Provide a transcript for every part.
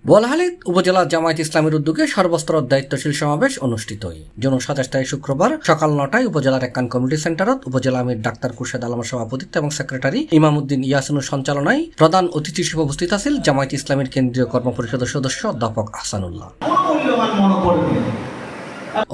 বোয়ালখালী উপজেলা জামায়াত ইসলামের উদ্যোগে সর্বস্তর দায়িত্বশীল সমাবেশ অনুষ্ঠিত হয়। 27 তারিখ শুক্রবার সকাল 9টায় উপজেলার একান কমিউনিটি সেন্টারত উপজেলা আমির ডাক্তার খুরশেদ আলমের সভাপতিত্ব এবং সেক্রেটারি ইমামউদ্দিন ইয়াসিনুর সঞ্চালনায় প্রধান অতিথি হিসেবে উপস্থিত আছেন জামায়াত ইসলামের কেন্দ্রীয় কর্মপরিষদের সদস্য অধ্যাপক আহসানুল্লাহ।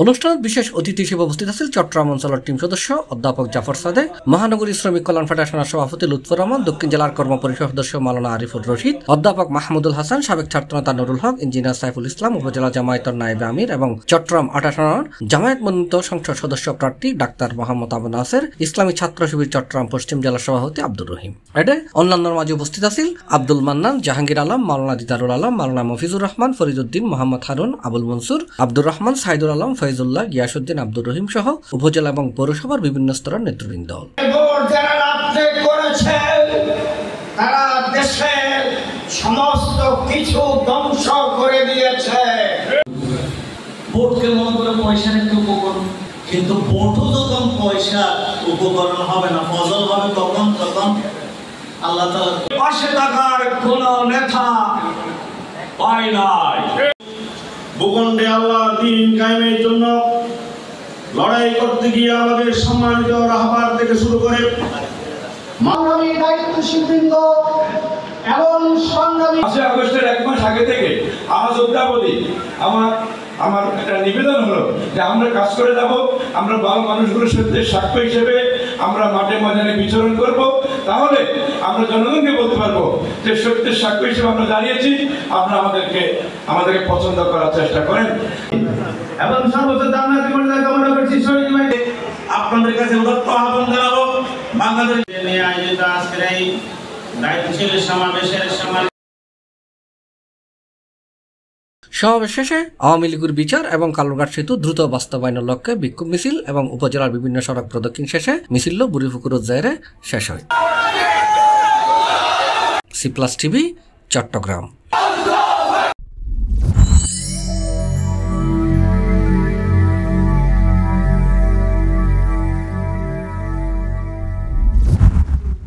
অনুষ্ঠানত বিশেষ অতিথি হিসেবে উপস্থিত আছেন চট্টগ্রাম অঞ্চলের টিম সদস্য অধ্যাপক জাফর সাদেক, মহানগরী শ্রমিক কল্যাণ ফেডারেশনের সভাপতি লুৎফর রহমান, দক্ষিণ জেলার কর্মপরিষদ সদস্য মাওলানা আরিফুর রশিদ, অধ্যাপক মাহমুদুল হাসান, সাবেক ছাত্রনেতা নুরুল হক, ইঞ্জিনিয়ার সাইফুল ইসলাম, উপজেলা জামায়াতের নায়েবে আমির এবং চট্টগ্রাম 28 জামায়াত মনোনীত সংসদ সদস্য প্রার্থী ডাক্তার মোহাম্মদ আবু নাসের, ইসলামী ছাত্র শিবির চট্টগ্রাম পশ্চিম জেলার সভাপতি আব্দুর রহিম। এতে অন্যান্যর মাঝে উপস্থিত আছেন আব্দুল মান্নান, জাহাঙ্গীর আলম, মাওলানা দিদারুল আলম, মাওলানা মফিজুর রহমান, ফরিদউদ্দিন, মোহাম্মদ হারুন, আবুল মনসুর, আব্দুর রহমান, সাইদুল আলম, ফয়জুল্লাহ, গিয়াসউদ্দিন, আব্দুর রহিম সহ উপজেলা এবং পৌরসভার বিভিন্ন স্তরের নেতৃবৃন্দ। তারা দেশের সমস্ত কিছু ধ্বংস করে দিয়েছে। ভোটকে মনে করে পয়সার একটি উপকরণ, কিন্তু ভোটও যখন পয়সা উপকরণ হবে না, ফজল হবে তখন আল্লাহ তাআলার পাশে থাকার কোন নেতা পায় নাই। ভূখণ্ডে আল্লাহর দ্বীন কায়েমের জন্য লড়াই করতে গিয়ে আমাদের সম্মানিত রাহবার থেকে শুরু করে মাননীয় দায়িত্বশীলবৃন্দ এবং সংগ্রামী 5 আগস্টের 1 মাস আগে থেকে আজ অবধি আমার একটা নিবেদন হলো যে আমরা কাজ করে যাব, আমরা ভালো মানুষগুলোর সত্যের সাক্ষ্য হিসেবে আমরা মাঠে ময়দানে বিচরণ করব, তাহলে আমরা জনগণকে বলতে পারবো যে সত্যের সাক্ষ্য হিসেবে আমরা দাঁড়িয়েছি, আপনারা আমাদেরকে পছন্দ করার চেষ্টা করেন। এবং সর্বোচ্চ জান্নাতি মর্যাদা কামনা করছি। আপনাদের কাছে উদাত্ত আহ্বান জানাবো, বাংলাদেশ নিয়ে আয়োজিত আজকের এই দায়িত্বশীল সমাবেশের সমাবেশ শেষে আওয়ামী লীগের বিচার এবং কালুরঘাট সেতু দ্রুত বাস্তবায়নের লক্ষ্যে বিক্ষোভ মিছিল এবং উপজেলার বিভিন্ন সড়ক প্রদক্ষিণ শেষে মিছিল বুড়িপুকুর জায়গায় শেষ হয়। সি+ টিভি, চট্টগ্রাম।